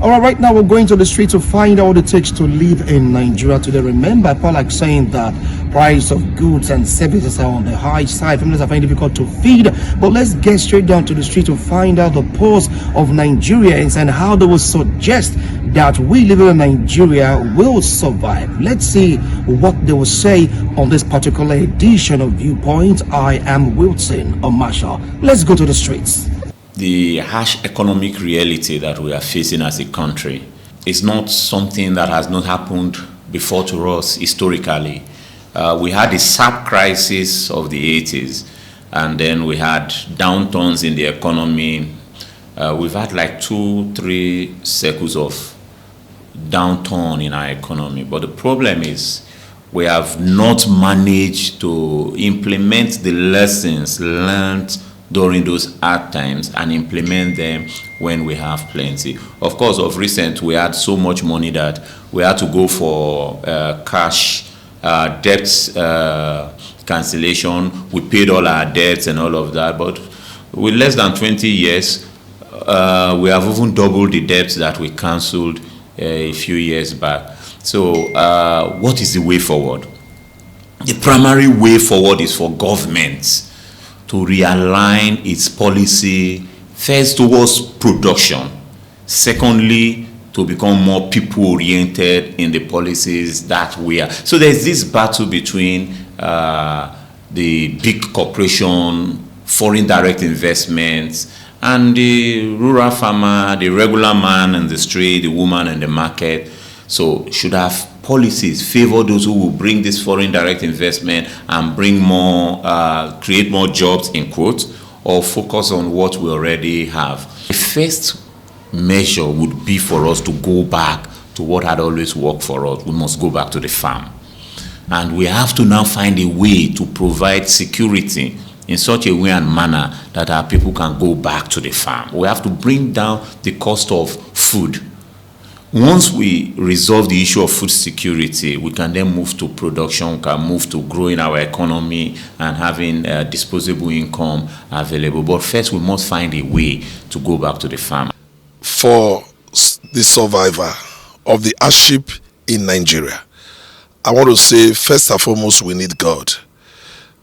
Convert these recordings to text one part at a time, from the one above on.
All right, now we're going to the street to find out what it takes to live in Nigeria today. Remember, Paul, like saying that price of goods and services are on the high side. Families are finding it difficult to feed. But let's get straight down to the street to find out the pulse of Nigerians and how they will suggest that we living in Nigeria will survive. Let's see what they will say on this particular edition of Viewpoint. I am Wilson Marshall. Let's go to the streets. The harsh economic reality that we are facing as a country is not something that has not happened before to us historically. We had the SAP crisis of the 80s, and then we had downturns in the economy. We've had like 2-3 cycles of downturn in our economy. But the problem is we have not managed to implement the lessons learned during those hard times and implement them when we have plenty. Of course, of recent, we had so much money that we had to go for cash debts cancellation. We paid all our debts and all of that, but with less than 20 years, we have even doubled the debts that we cancelled a few years back. So what is the way forward? The primary way forward is for governments to realign its policy, first towards production, secondly to become more people-oriented in the policies that we are. So there's this battle between the big corporation, foreign direct investments, and the rural farmer, the regular man in the street, the woman in the market. So should have policies favor those who will bring this foreign direct investment and bring more, create more jobs in quotes, or focus on what we already have. The first measure would be for us to go back to what had always worked for us. We must go back to the farm. And we have to now find a way to provide security in such a way and manner that our people can go back to the farm. We have to bring down the cost of food. Once we resolve the issue of food security, we can then move to production, can move to growing our economy and having disposable income available. But first, we must find a way to go back to the farm. For the survivor of the hardship in Nigeria, I want to say, first and foremost, we need God.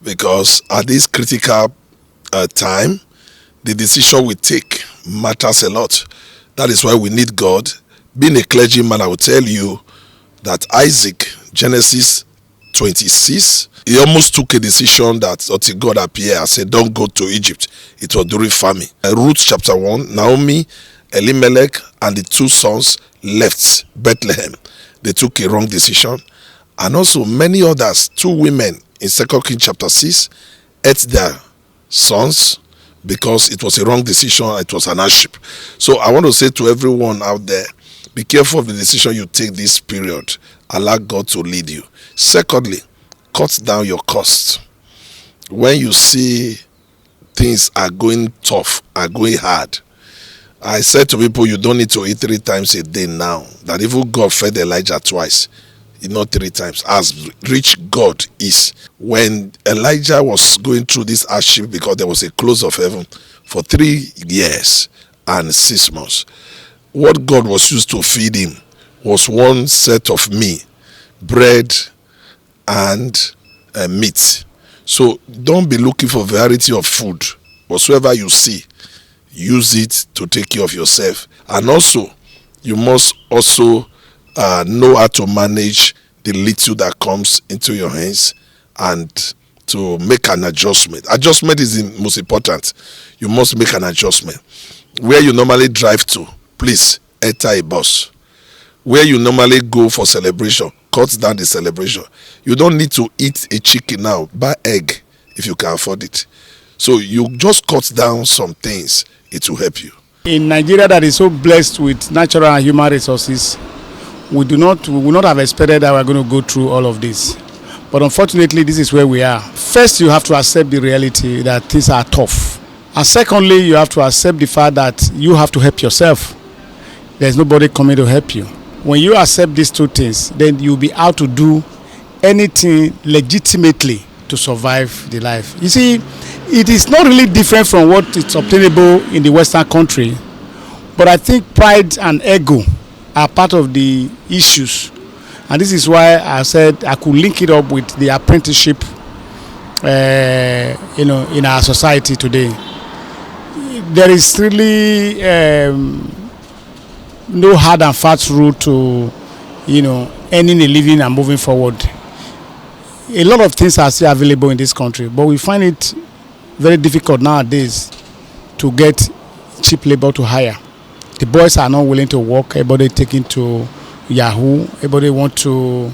Because at this critical time, the decision we take matters a lot. That is why we need God. Being a clergyman, I will tell you that Isaac, Genesis 26, he almost took a decision that until God appeared and said, don't go to Egypt. It was during famine. Ruth chapter 1, Naomi, Elimelech, and the 2 sons left Bethlehem. They took a wrong decision. And also many others, 2 women in 2 Kings chapter 6, ate their sons because it was a wrong decision. It was an hardship. So I want to say to everyone out there, be careful of the decision you take this period. Allow God to lead you. Secondly, cut down your costs. When you see things are going tough, are going hard, I said to people, you don't need to eat 3 times a day now. That even God fed Elijah twice, not 3 times, as rich God is. When Elijah was going through this hardship because there was a close of heaven for 3 years and 6 months, what God was used to feed him was 1 set of meat, bread, and meat. So don't be looking for variety of food. Whatsoever you see, use it to take care of yourself. And also, you must also know how to manage the little that comes into your hands and to make an adjustment. Adjustment is the most important. You must make an adjustment. Where you normally drive to, please enter a bus. Where you normally go for celebration, cut down the celebration. You don't need to eat a chicken now. Buy egg if you can afford it. So you just cut down some things. It will help you. In Nigeria that is so blessed with natural and human resources, we will not have expected that we're going to go through all of this. But unfortunately, this is where we are. First, you have to accept the reality that things are tough. And secondly, you have to accept the fact that you have to help yourself. There's nobody coming to help you. When you accept these 2 things, then you'll be out to do anything legitimately to survive the life. You see, it is not really different from what is obtainable in the Western country, but I think pride and ego are part of the issues. And this is why I said I could link it up with the apprenticeship, in our society today. There is really no hard and fast rule to, earning a living and moving forward. A lot of things are still available in this country, but we find it very difficult nowadays to get cheap labor to hire. The boys are not willing to work. Everybody taking to Yahoo. Everybody want to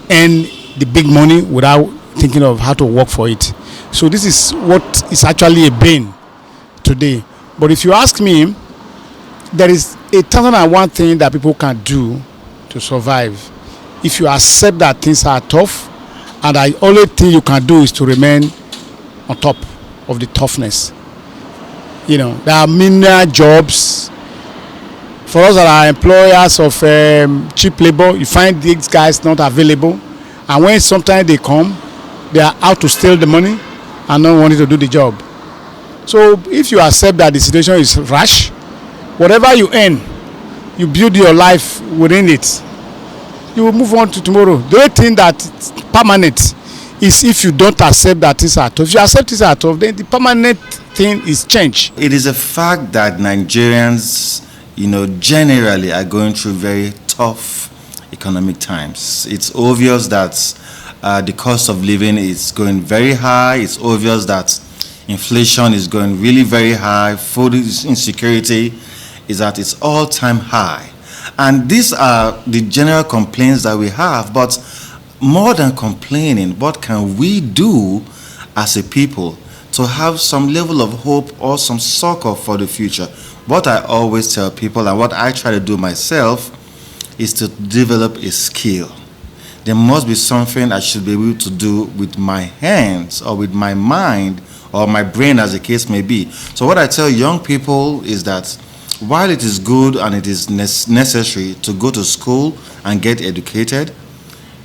earn the big money without thinking of how to work for it. So this is what is actually a bane today. But if you ask me, there is 1,001 thing that people can do to survive. If you accept that things are tough, and the only thing you can do is to remain on top of the toughness. There are many jobs. For us that are employers of cheap labor, you find these guys not available. And when sometimes they come, they are out to steal the money and not wanting to do the job. So if you accept that the situation is rash, whatever you earn, you build your life within it. You will move on to tomorrow. The only thing that's permanent is if you don't accept that things are tough. If you accept things are tough, then the permanent thing is change. It is a fact that Nigerians, generally are going through very tough economic times. It's obvious that the cost of living is going very high. It's obvious that inflation is going really very high. Food insecurity is at its all-time high. And these are the general complaints that we have. But more than complaining, what can we do as a people to have some level of hope or some succor for the future? What I always tell people, and what I try to do myself, is to develop a skill. There must be something I should be able to do with my hands or with my mind or my brain, as the case may be. So what I tell young people is that while it is good and it is necessary to go to school and get educated,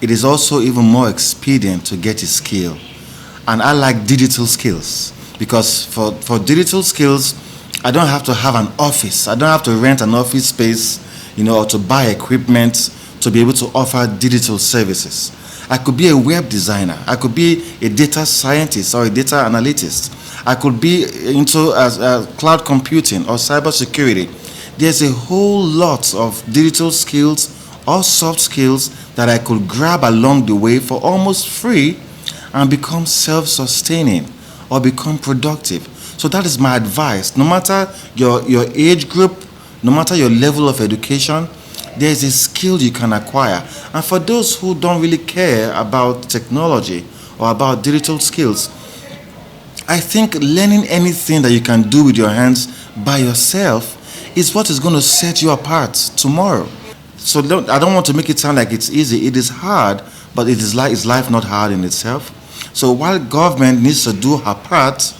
it is also even more expedient to get a skill. And I like digital skills, because for digital skills, I don't have to have an office. I don't have to rent an office space, or to buy equipment to be able to offer digital services. I could be a web designer. I could be a data scientist or a data analyst. I could be into cloud computing or cybersecurity. There's a whole lot of digital skills or soft skills that I could grab along the way for almost free and become self-sustaining or become productive. So that is my advice. No matter your age group, no matter your level of education, there is a skill you can acquire. And for those who don't really care about technology or about digital skills, I think learning anything that you can do with your hands by yourself is what is going to set you apart tomorrow. So I don't want to make it sound like it's easy. It is hard, but is life not hard in itself? So while government needs to do her part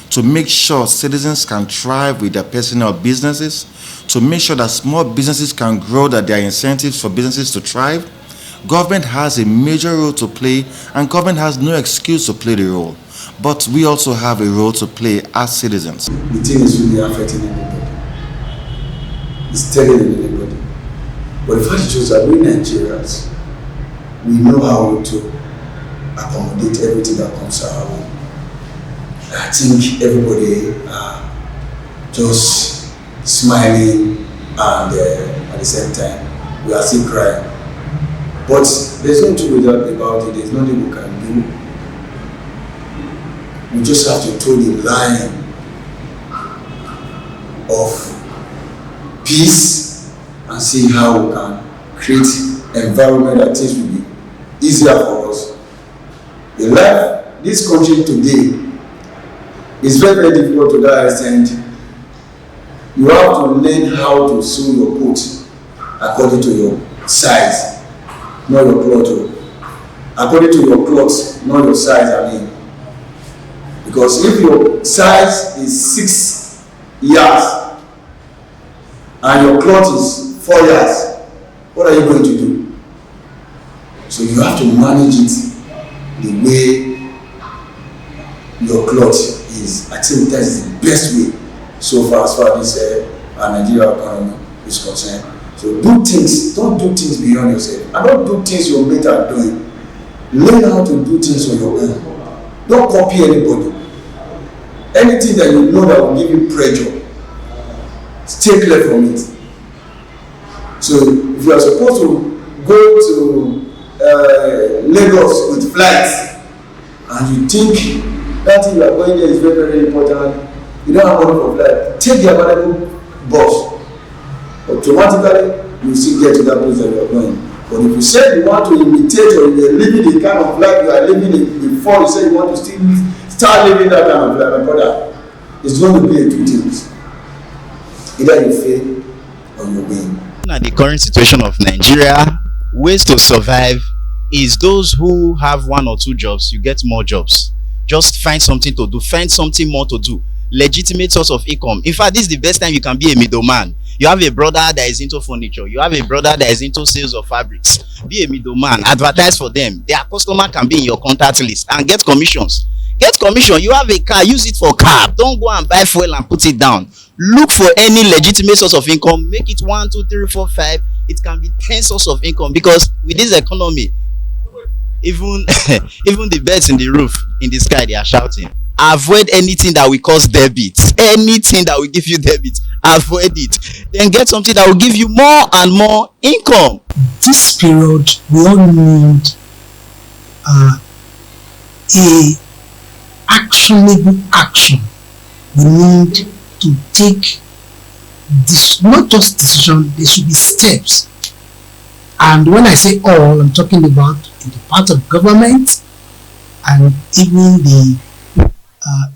to make sure citizens can thrive with their personal businesses, to make sure that small businesses can grow, that there are incentives for businesses to thrive, government has a major role to play, and government has no excuse to play the role. But we also have a role to play as citizens. The thing is really affecting everybody. It's telling everybody. But the fact is that we Nigerians, we know how to accommodate everything that comes our way. I think everybody just smiling, and at the same time we are still crying. But there's no truth about it. There's nothing we can do. We just have to toe the line of peace and see how we can create an environment that things will be easier for us. The life, this country today, is very, very difficult to that extent. You have to learn how to sew your coat according to your size, not your cloth. According to your clothes, not your size, I mean. Because if your size is 6 yards and your cloth is 4 yards, what are you going to do? So you have to manage it the way your cloth is. I think that is the best way so far as this Nigerian economy is concerned. So do things, don't do things beyond yourself. And don't do things your mate are doing. Learn how to do things on your own. Don't copy anybody. Anything that you know that will give you pressure, stay clear from it. So if you are supposed to go to Lagos with flights and you think that thing you are going there is very, very important, you don't have money for flight, take the available bus. Automatically, you still get to that place that you are going. But if you say you want to imitate or you are living the kind of life you are living before you say you want to still start living that kind of life, my brother, it's going to be a two things. Either you fail or you win. At the current situation of Nigeria, ways to survive is those who have 1 or 2 jobs, you get more jobs. Just find something to do, find something more to do. Legitimate source of income. In fact, this is the best time you can be a middleman. You have a brother that is into furniture, you have a brother that is into sales of fabrics. Be a middleman, advertise for them. Their customer can be in your contact list and get commissions. Get commission. You have a car, use it for cab. Don't go and buy fuel and put it down. Look for any legitimate source of income. Make it 1, 2, 3, 4, 5. It can be 10 sources of income, because with this economy, even the birds in the roof in the sky, they are shouting. Avoid anything that will cause debit. Anything that will give you debit, avoid it. Then get something that will give you more and more income. This period, we all need a actionable action. We need to take this, not just decision, there should be steps. And when I say all, I'm talking about in the part of government and even the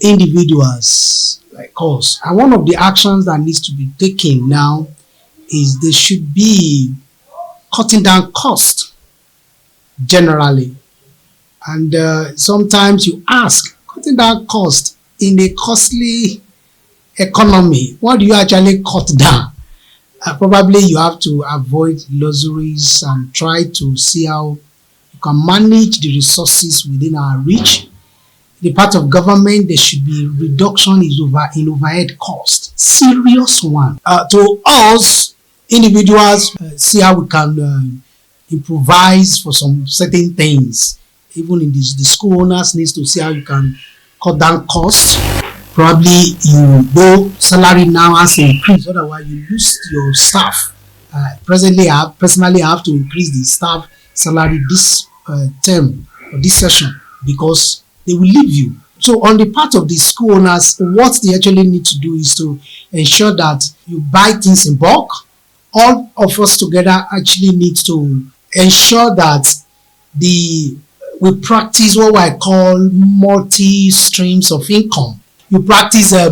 individuals like us. And one of the actions that needs to be taken now is there should be cutting down cost generally. And sometimes you ask, cutting down cost in a costly economy, what do you actually cut down? Probably you have to avoid luxuries and try to see how you can manage the resources within our reach. The part of government, there should be reduction in overhead cost. Serious one. To us, individuals, see how we can improvise for some certain things. Even in the school owners needs to see how you can cut down costs. Probably you know salary now has to increase, otherwise you lose your staff. Presently, I personally have to increase the staff salary this term or this session because they will leave you. So on the part of the school owners, what they actually need to do is to ensure that you buy things in bulk. All of us together actually need to ensure that we practice what I call multi-streams of income. You practice 4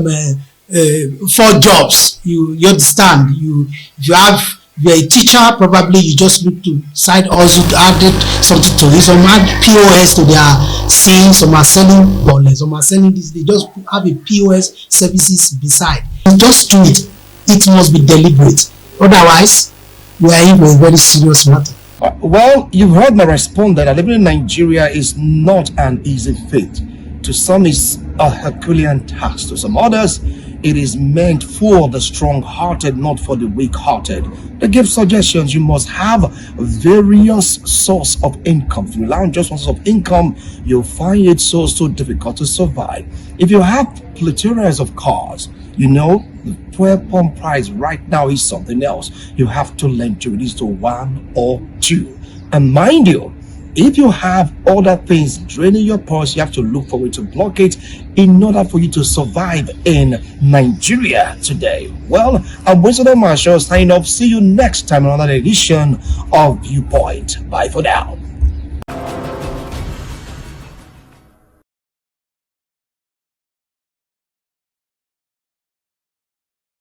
jobs. You understand. If you're a teacher, probably you just look to side hustle, added something to it. Some add POS to their sales, some are selling dollars, some are selling this. They just have a POS services beside. Just do it. It must be deliberate. Otherwise, we are in for a very serious matter. Well, you've heard my response that living in Nigeria is not an easy feat. To some, it's a Herculean task. To some others, it is meant for the strong-hearted, not for the weak-hearted. They give suggestions. You must have various source of income. If you rely on just one source of income, you'll find it so difficult to survive. If you have plethora of cars, you know, the fuel pump price right now is something else. You have to learn to reduce to 1 or 2. And mind you, if you have other things draining your purse, you have to look for a way to block it in order for you to survive in Nigeria today. Well, I'm Winston Marshall signing off. See you next time on another edition of Viewpoint. Bye for now.